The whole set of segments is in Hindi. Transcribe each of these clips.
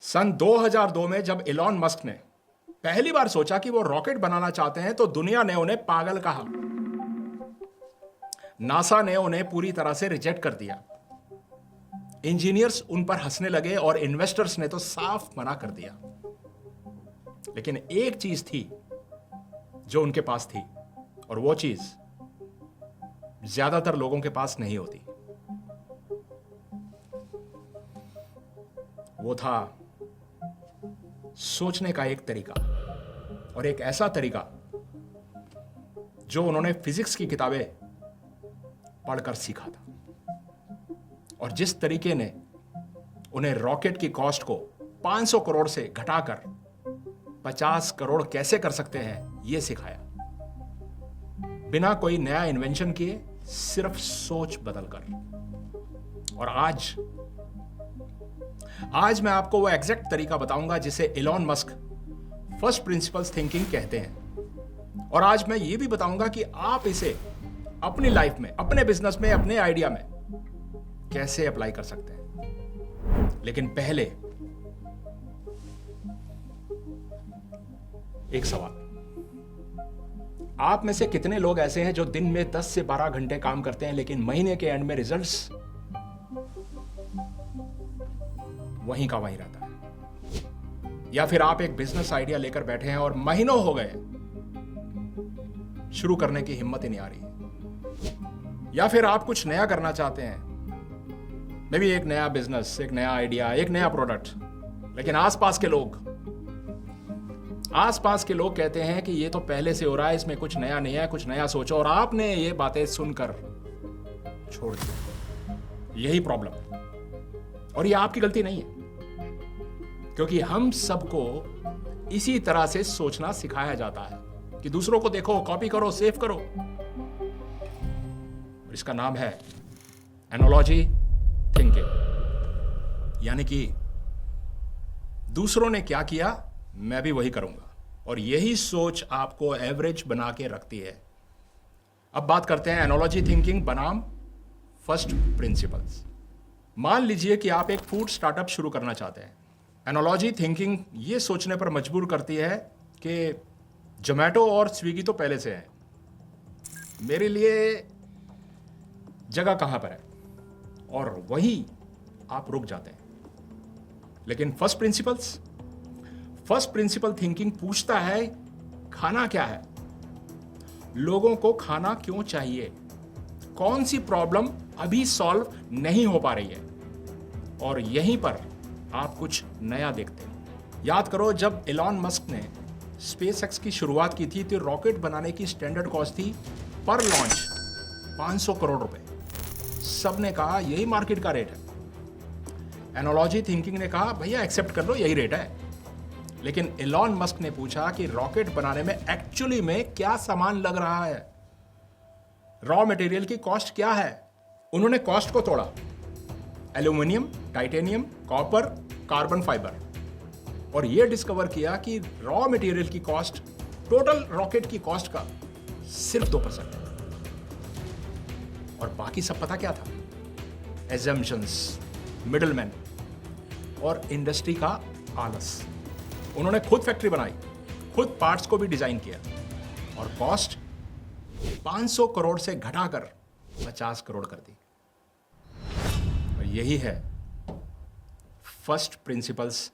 सन 2002 में जब इलॉन मस्क ने पहली बार सोचा कि वो रॉकेट बनाना चाहते हैं तो दुनिया ने उन्हें पागल कहा। नासा ने उन्हें पूरी तरह से रिजेक्ट कर दिया। इंजीनियर्स उन पर हंसने लगे और इन्वेस्टर्स ने तो साफ मना कर दिया। लेकिन एक चीज थी जो उनके पास थी और वो चीज ज्यादातर लोगों के पास नहीं होती। वो था सोचने का एक तरीका, और एक ऐसा तरीका जो उन्होंने फिजिक्स की किताबें पढ़कर सीखा था, और जिस तरीके ने उन्हें रॉकेट की कॉस्ट को 500 करोड़ से घटाकर 50 करोड़ कैसे कर सकते हैं यह सिखाया, बिना कोई नया इन्वेंशन किए, सिर्फ सोच बदलकर। और आज मैं आपको वो एग्जैक्ट तरीका बताऊंगा जिसे Elon Musk first principles thinking कहते हैं। और आज मैं ये भी बताऊंगा कि आप इसे अपनी लाइफ में, अपने बिजनेस में, अपने आइडिया में कैसे अप्लाई कर सकते हैं। लेकिन पहले एक सवाल, आप में से कितने लोग ऐसे हैं जो दिन में 10 से 12 घंटे काम करते हैं लेकिन महीने के एंड में रिजल्ट्स वहीं का वहीं रहता है? या फिर आप एक बिजनेस आइडिया लेकर बैठे हैं और महीनों हो गए, शुरू करने की हिम्मत ही नहीं आ रही। या फिर आप कुछ नया करना चाहते हैं, मे बी एक नया बिजनेस, एक नया आइडिया, एक नया प्रोडक्ट, लेकिन आसपास के लोग कहते हैं कि ये तो पहले से हो रहा है, इसमें कुछ नया नहीं है, कुछ नया सोचो, और आपने ये बातें सुनकर छोड़ दी। यही प्रॉब्लम है, और ये आपकी गलती नहीं है, क्योंकि हम सबको इसी तरह से सोचना सिखाया जाता है कि दूसरों को देखो, कॉपी करो, सेव करो। इसका नाम है एनालॉजी थिंकिंग, यानी कि दूसरों ने क्या किया मैं भी वही करूंगा, और यही सोच आपको एवरेज बना के रखती है। अब बात करते हैं एनालॉजी थिंकिंग बनाम फर्स्ट प्रिंसिपल्स। मान लीजिए कि आप एक फूड स्टार्टअप शुरू करना चाहते हैं। एनालॉजी थिंकिंग ये सोचने पर मजबूर करती है कि जोमैटो और स्विगी तो पहले से है, मेरे लिए जगह कहां पर है, और वहीं आप रुक जाते हैं। लेकिन फर्स्ट प्रिंसिपल थिंकिंग पूछता है खाना क्या है, लोगों को खाना क्यों चाहिए, कौन सी प्रॉब्लम अभी सॉल्व नहीं हो पा रही है, और यहीं पर आप कुछ नया देखते हैं। याद करो, जब इलॉन मस्क ने स्पेसएक्स की शुरुआत की थी तो रॉकेट बनाने की स्टैंडर्ड कॉस्ट थी पर लॉन्च 500 करोड़ रुपए। सबने कहा यही मार्केट का रेट है। एनालॉजी थिंकिंग ने कहा भैया एक्सेप्ट कर लो, यही रेट है। लेकिन इलॉन मस्क ने पूछा कि रॉकेट बनाने में एक्चुअली में क्या सामान लग रहा है, रॉ मटेरियल की कॉस्ट क्या है। उन्होंने कॉस्ट को तोड़ा, aluminium, titanium, copper, carbon fibre, और यह डिस्कवर किया कि रॉ मटेरियल की कॉस्ट टोटल रॉकेट की कॉस्ट का सिर्फ 2% है। और बाकी सब पता क्या था? एजम्पशंस, मिडलमैन और इंडस्ट्री का आलस। उन्होंने खुद फैक्ट्री बनाई, खुद पार्ट्स को भी डिजाइन किया, और कॉस्ट 500 करोड़ से घटाकर 50 करोड़ कर दी। और यही है फर्स्ट प्रिंसिपल्स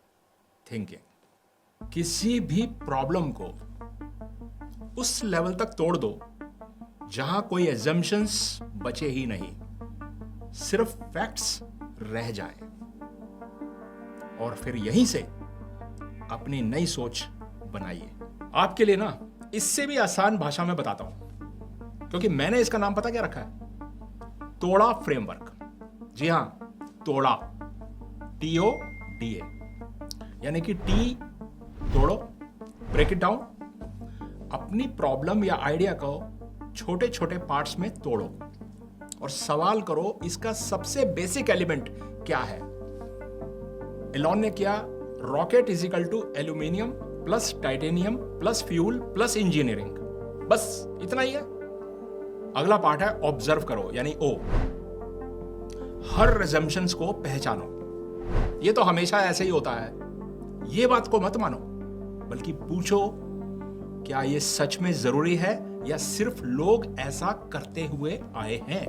थिंकिंग। किसी भी प्रॉब्लम को उस लेवल तक तोड़ दो जहां कोई एजम्पशंस बचे ही नहीं, सिर्फ फैक्ट्स रह जाए, और फिर यहीं से अपनी नई सोच बनाइए। आपके लिए ना इससे भी आसान भाषा में बताता हूं, क्योंकि मैंने इसका नाम पता क्या रखा है? तोड़ा फ्रेमवर्क। जी हां, तोड़ा, TODA, यानी कि टी तोड़ो, ब्रेक इट डाउन। अपनी प्रॉब्लम या आइडिया को छोटे छोटे पार्ट्स में तोड़ो और सवाल करो इसका सबसे बेसिक एलिमेंट क्या है। इलॉन ने किया, rocket is equal to aluminium plus titanium plus fuel plus engineering, बस इतना ही है। अगला पार्ट है ऑब्जर्व करो, यानी O। हर assumptions को पहचानो। ये तो हमेशा ऐसे ही होता है, ये बात को मत मानो, बल्कि पूछो क्या ये सच में जरूरी है या सिर्फ लोग ऐसा करते हुए आए हैं।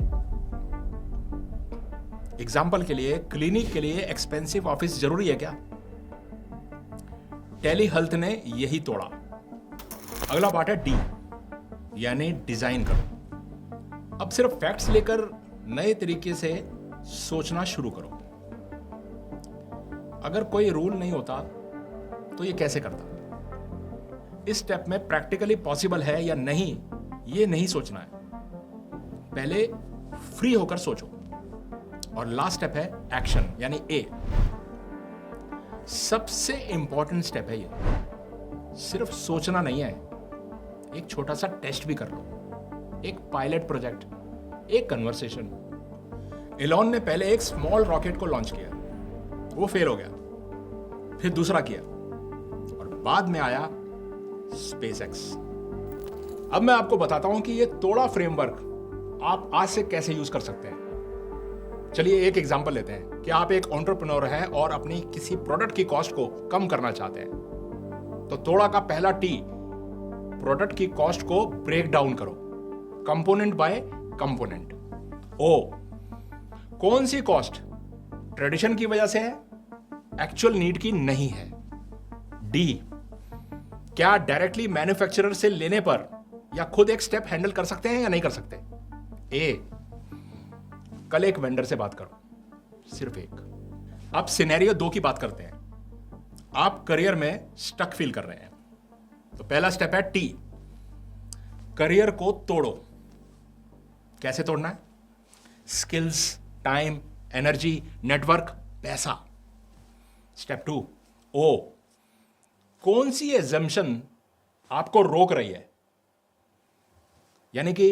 एग्जाम्पल के लिए, क्लिनिक के लिए एक्सपेंसिव ऑफिस जरूरी है क्या? टेली हेल्थ ने यही तोड़ा। अगला पार्ट है डी, यानी डिजाइन करो। अब सिर्फ फैक्ट्स लेकर नए तरीके से सोचना शुरू करो। अगर कोई रूल नहीं होता तो ये कैसे करता? इस स्टेप में प्रैक्टिकली पॉसिबल है या नहीं, ये नहीं सोचना है। पहले फ्री होकर सोचो। और लास्ट स्टेप है एक्शन, यानी ए। सबसे इंपॉर्टेंट स्टेप है ये। सिर्फ सोचना नहीं है, एक छोटा सा टेस्ट भी कर लो, एक पायलट प्रोजेक्ट, एक कन्वर्सेशन। एलॉन ने पहले एक स्मॉल रॉकेट को लॉन्च किया, वो फेल हो गया। फिर दूसरा किया और बाद में आया स्पेसएक्स। अब मैं आपको बताता हूं कि ये तोड़ा फ्रेमवर्क आप आज से कैसे यूज कर सकते हैं। चलिए एक एग्जांपल लेते हैं कि आप एक एंटरप्रेन्योर हैं और अपनी किसी प्रोडक्ट की कॉस्ट को कम करना चाहते हैं। तो तोड़ा का पहला टी, प्रोडक्ट की कॉस्ट को ब्रेक डाउन करो, कंपोनेंट बाय कंपोनेंट। ओ, कौन सी कॉस्ट ट्रेडिशन की वजह से है, एक्चुअल नीड की नहीं है। डी, क्या डायरेक्टली मैन्युफैक्चरर से लेने पर या खुद एक स्टेप हैंडल कर सकते हैं या नहीं कर सकते। ए, कल एक वेंडर से बात करो, सिर्फ एक। अब सिनेरियो 2 की बात करते हैं। आप करियर में स्टक फील कर रहे हैं, तो पहला स्टेप है टी, करियर को तोड़ो। कैसे तोड़ना है? स्किल्स, टाइम, एनर्जी, नेटवर्क, पैसा। स्टेप 2 ओ, कौन सी एजम्पशन आपको रोक रही है? यानी कि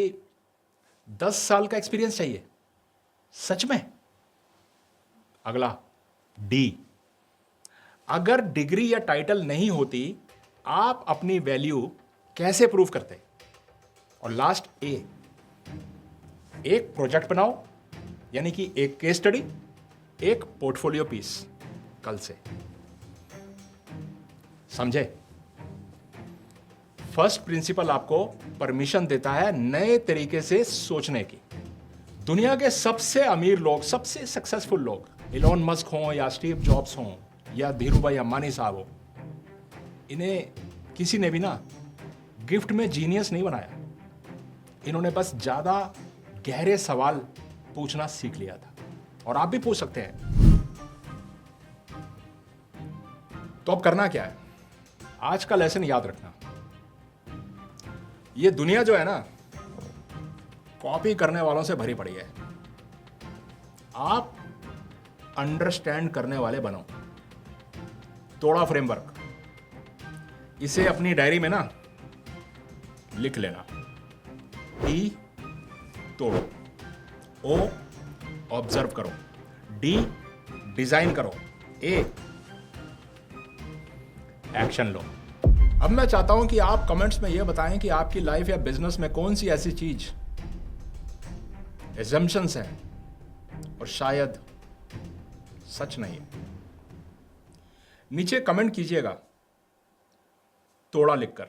10 साल का एक्सपीरियंस चाहिए सच में? अगला डी, अगर डिग्री या टाइटल नहीं होती आप अपनी वैल्यू कैसे प्रूव करते? और लास्ट ए, एक प्रोजेक्ट बनाओ, यानी कि एक केस स्टडी, एक पोर्टफोलियो पीस कल से। समझे? फर्स्ट प्रिंसिपल आपको परमिशन देता है नए तरीके से सोचने की। दुनिया के सबसे अमीर लोग, सबसे सक्सेसफुल लोग, एलोन मस्क हों या स्टीव जॉब्स हों या धीरूभाई अंबानी साहब हो, इन्हें किसी ने भी ना गिफ्ट में जीनियस नहीं बनाया। इन्होंने बस ज्यादा गहरे सवाल पूछना सीख लिया था, और आप भी पूछ सकते हैं। तो अब करना क्या है? आज का लेसन याद रखना, ये दुनिया जो है ना, कॉपी करने वालों से भरी पड़ी है। आप अंडरस्टैंड करने वाले बनो। तोड़ा फ्रेमवर्क, इसे अपनी डायरी में ना लिख लेना। डी, तोड़ो। ओ, ऑब्जर्व करो। डी, डिजाइन करो। ए, एक्शन लो। अब मैं चाहता हूं कि आप कमेंट्स में यह बताएं कि आपकी लाइफ या बिजनेस में कौन सी ऐसी चीज एजम्पशंस है और शायद सच नहीं है। नीचे कमेंट कीजिएगा तोड़ा लिखकर।